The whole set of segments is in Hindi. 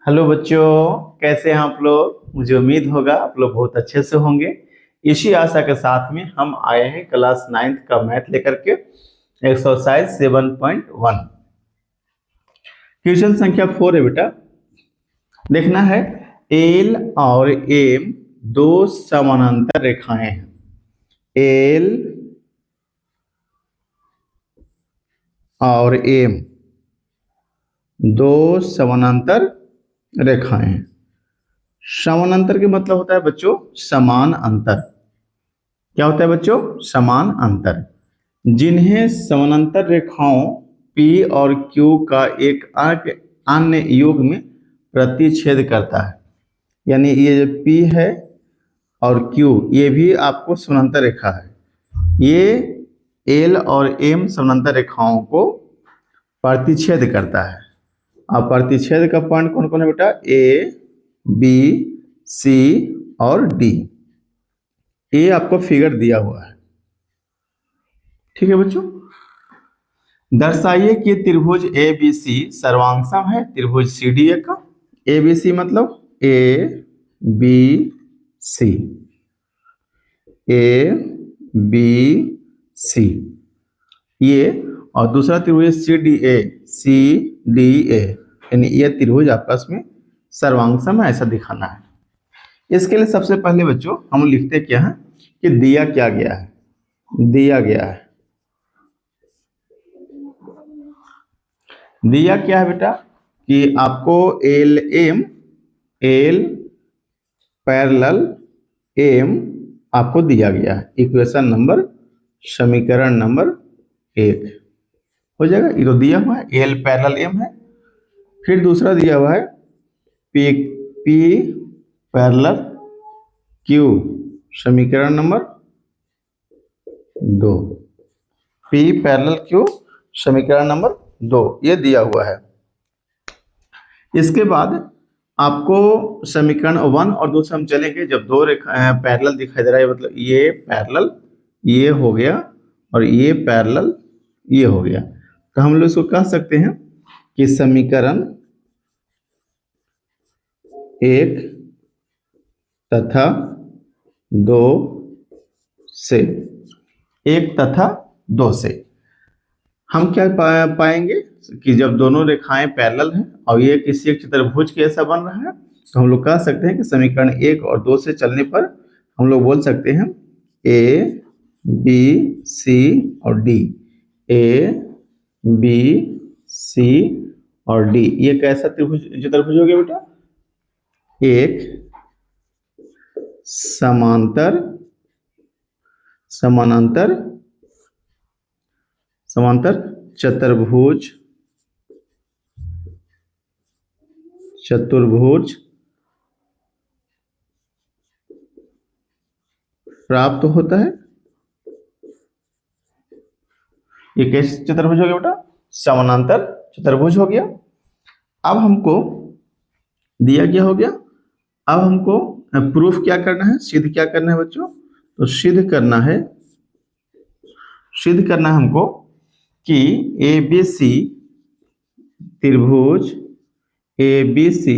हेलो बच्चों, कैसे हैं आप लोग। मुझे उम्मीद होगा आप लोग बहुत अच्छे से होंगे। इसी आशा के साथ में हम आए हैं क्लास 9th का मैथ लेकर के एक्सरसाइज 7.1 क्वेश्चन संख्या 4 है बेटा। देखना है एल और एम दो समानांतर रेखाएं हैं। एल और एम दो समानांतर रेखाएं हैं। समानांतर के मतलब होता है बच्चों समान अंतर। क्या होता है बच्चों? समान अंतर। जिन्हें समानांतर रेखाओं P और Q का एक अन्य युग में प्रतिच्छेद करता है। यानी ये जो P है और Q ये भी आपको समानांतर रेखा है। ये L और M समानांतर रेखाओं को प्रतिच्छेद करता है। अब प्रतिच्छेद का पॉइंट कौन कौन है बेटा? A, B, C और D। ये आपको फिगर दिया हुआ है। ठीक है बच्चों, दर्शाइए कि त्रिभुज ए बी सी सर्वांगसम है त्रिभुज सी डी ए का। ए बी सी मतलब A B C, A B C ये, और दूसरा त्रिभुज सी डी ए, यानी ये त्रिभुज आपस में सर्वांगसम है, ऐसा दिखाना है। इसके लिए सबसे पहले बच्चों हम लिखते क्या है कि दिया क्या गया है। दिया गया है, दिया क्या है बेटा कि आपको एल पैरेलल एम आपको दिया गया है। इक्वेशन नंबर, समीकरण नंबर 1 हो जाएगा। ये तो दिया हुआ है, एल पैरेलल एम है। फिर दूसरा दिया हुआ है पी पैरेलल क्यू, समीकरण नंबर 2। पी पैरेलल क्यू, समीकरण नंबर 2 ये दिया हुआ है। इसके बाद आपको समीकरण 1 और 2 से हम चलेंगे। जब दो रेखा पैरेलल दिखाई दे रहा है, मतलब ये पैरेलल ये हो गया और ये पैरेलल ये हो गया, तो हम लोग इसको कह सकते हैं कि समीकरण 1 तथा 2 से, 1 तथा 2 से हम क्या पाएंगे कि जब दोनों रेखाएं पैरेलल हैं और ये किसी एक चतुर्भुज के ऐसा बन रहा है, तो हम लोग कह सकते हैं कि समीकरण 1 और 2 से चलने पर हम लोग बोल सकते हैं ए बी सी और डी। ए बी सी और डी ये कैसा चतुर्भुज हो गया बेटा? एक समानांतर चतुर्भुज प्राप्त होता है। ये कैसे चतुर्भुज हो गया बेटा? समानांतर चतुर्भुज हो गया। अब हमको दिया क्या हो गया? अब हमको प्रूफ क्या करना है, सिद्ध क्या करना है बच्चों? तो सिद्ध करना है हमको कि ए बी सी त्रिभुज ए बी सी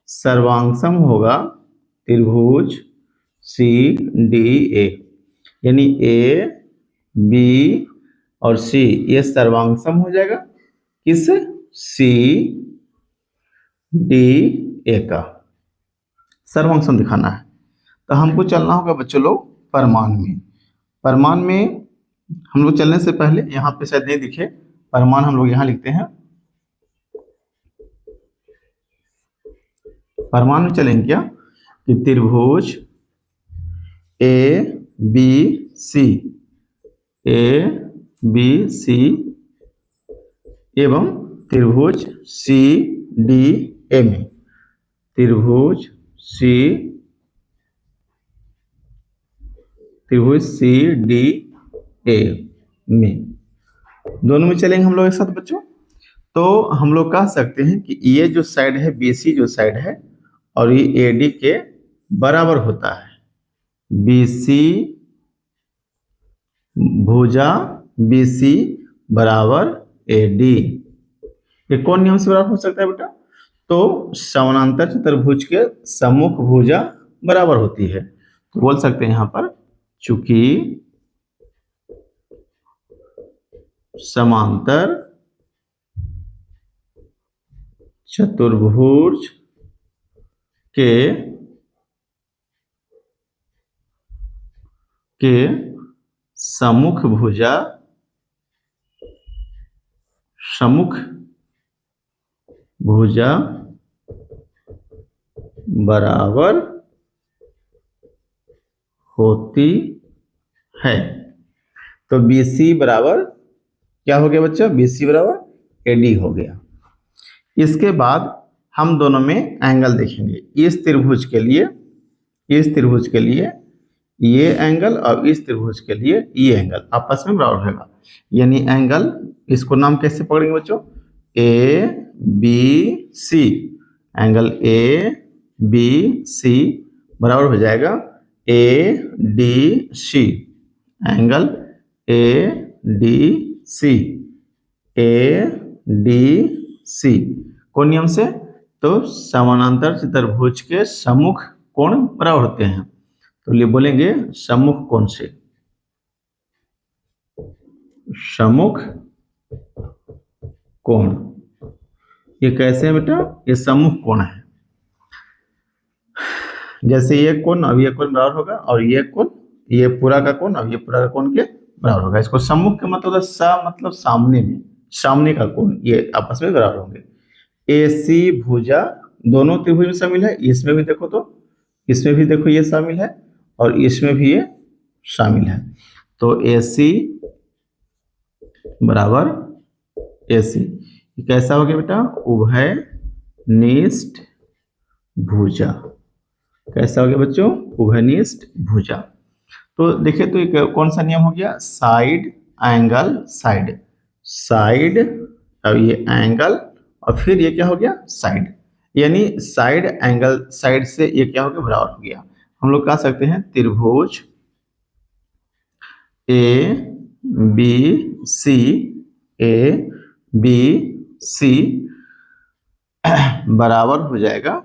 सर्वांगसम होगा त्रिभुज सी डी ए। यानी ए बी और सी ये सर्वांगसम हो जाएगा किस? सी डी ए का सर्वांगसम दिखाना है। तो हमको चलना होगा बच्चों लोग परमान में हम लोग चलने से पहले, यहाँ पे शायद नहीं दिखे परमान, हम लोग यहाँ लिखते हैं। परमान में चलेंगे क्या कि त्रिभुज ए बी सी एवं त्रिभुज सी डी ए में, त्रिभुज सी डी ए में, दोनों में चलेंगे हम लोग एक साथ बच्चों। तो हम लोग कह सकते हैं कि ये जो साइड है BC जो साइड है और ये AD के बराबर होता है। BC भुजा BC बराबर AD। ये कौन नियम से बराबर हो सकता है बेटा? तो समानांतर चतुर्भुज के सम्मुख भुजा बराबर होती है। तो बोल सकते हैं यहां पर, चूंकि समांतर चतुर्भुज के सम्मुख भुजा बराबर होती है। तो BC बराबर क्या हो गया बच्चों? BC बराबर AD हो गया। इसके बाद हम दोनों में एंगल देखेंगे। इस त्रिभुज के लिए ये एंगल और इस त्रिभुज के लिए ये एंगल आपस में बराबर होगा। यानी एंगल, इसको नाम कैसे पकड़ेंगे बच्चों? ABC। एंगल ABC बराबर हो जाएगा ADC। एंगल ADC कौन नियम से? तो समानांतर चतुर्भुज के सम्मुख कोण बराबर होते हैं। तो लिए बोलेंगे सम्मुख कोण से। सम्मुख कोण ये कैसे है बेटा? ये सम्मुख कोण है। जैसे ये कोण अब ये कोण बराबर होगा, और ये कोण, ये पूरा का कोण अब ये पूरा का कोण के बराबर होगा। इसको सम्मुख का मतलब मतलब सामने में, सामने का कोण, ये आपस में बराबर होंगे। AC भुजा दोनों त्रिभुज में शामिल है। इसमें भी देखो, तो इसमें भी देखो ये शामिल है, और इसमें भी ये शामिल है। तो AC बराबर AC कैसा हो गया बेटा? उभयनिष्ठ भुजा। कैसा हो गया बच्चों? उभयनिष्ठ भुजा। तो देखिए, तो एक कौन सा नियम हो गया? Side angle side. साइड, अब ये एंगल, और फिर ये क्या हो गया? साइड। यानी साइड एंगल साइड से ये क्या हो गया? बराबर हो गया। हम लोग कह सकते हैं त्रिभुज ABC बराबर हो जाएगा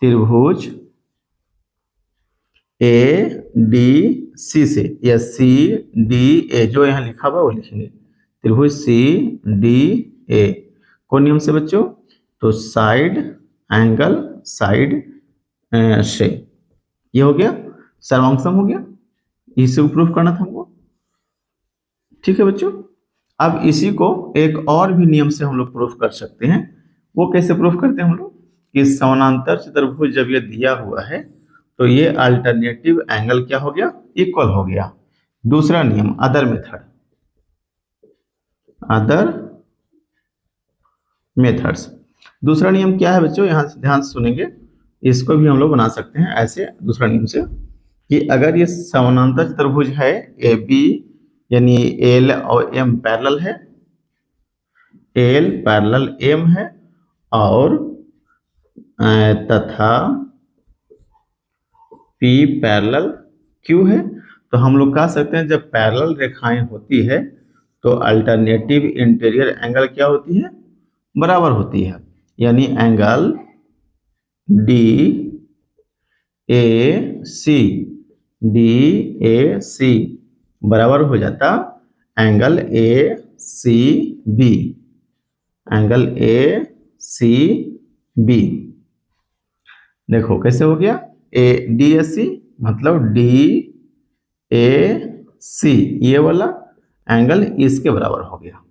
त्रिभुज ADC से, या CDA जो यहाँ लिखा हुआ वो लिखेंगे। त्रिभुज CDA कौन नियम से बच्चों? तो साइड एंगल साइड से। ये हो गया, सर्वांग सम हो गया। इसे प्रूफ करना था हमको। ठीक है बच्चों। अब इसी को एक और भी नियम से हम लोग प्रूफ कर सकते हैं। वो कैसे प्रूफ करते हैं हम लोग? कि समानांतर चतुर्भुज जब ये दिया हुआ है तो ये अल्टरनेटिव एंगल क्या हो गया? इक्वल हो गया। दूसरा नियम, अदर मेथड, अदर मेथड्स। दूसरा नियम क्या है बच्चों? यहां से ध्यान से सुनेंगे। इसको भी हम लोग बना सकते हैं ऐसे, दूसरा नियम से, कि अगर ये समानांतर चतुर्भुज है AB, यानी L और M पैरेलल है, L पैरेलल M है, और तथा P पैरेलल Q है, तो हम लोग कह सकते हैं जब पैरेलल रेखाएं होती है तो अल्टरनेटिव इंटीरियर एंगल क्या होती है? बराबर होती है। यानी एंगल DAC बराबर हो जाता एंगल ACB। एंगल ACB देखो कैसे हो गया? DAC मतलब DAC ये वाला एंगल इसके बराबर हो गया।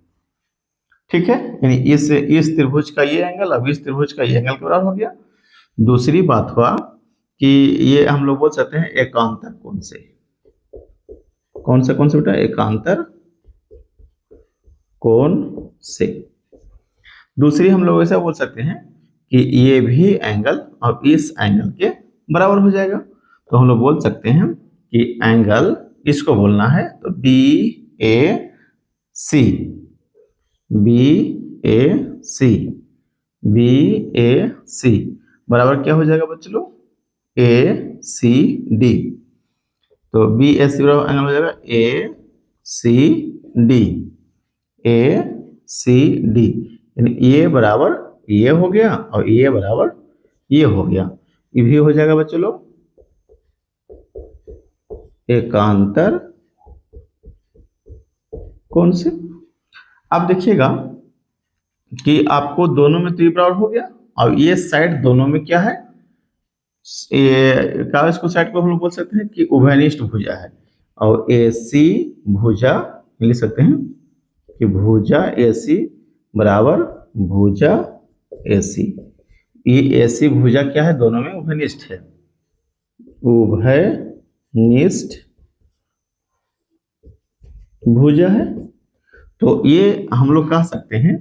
ठीक है, यानी इस त्रिभुज का ये एंगल, अब इस त्रिभुज का ये एंगल के बराबर हो गया। दूसरी बात हुआ कि ये हम लोग बोल सकते हैं एकांतर कोण से। कौन सा कोण से बेटा? एकांतर कोण से। दूसरी हम लोग ऐसा बोल सकते हैं कि ये भी एंगल अब इस एंगल के बराबर हो जाएगा। तो हम लोग बोल सकते हैं कि एंगल, इसको बोलना है तो BAC बराबर क्या हो जाएगा बच्चों लोग? ACD। तो BAC बराबर एंगल हो जाएगा ACD। यानी A बराबर ये हो गया और ये बराबर ये हो गया। ये भी हो जाएगा बच्चों लोग एकांतर कौन से। अब देखिएगा कि आपको दोनों में तो ये बराबर हो गया और ये साइड दोनों में क्या है, ये कागज को साइड को हम लोग बोल सकते हैं कि उभयनिष्ठ भुजा है। और AC भुजा लिख सकते हैं कि भुजा AC बराबर भुजा AC। ये AC भुजा क्या है, दोनों में उभयनिष्ठ है, उभयनिष्ठ भुजा है। तो ये हम लोग कह सकते हैं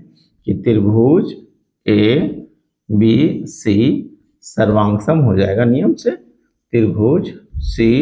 कि त्रिभुज ABC सर्वांग सम हो जाएगा नियम से। त्रिभुज C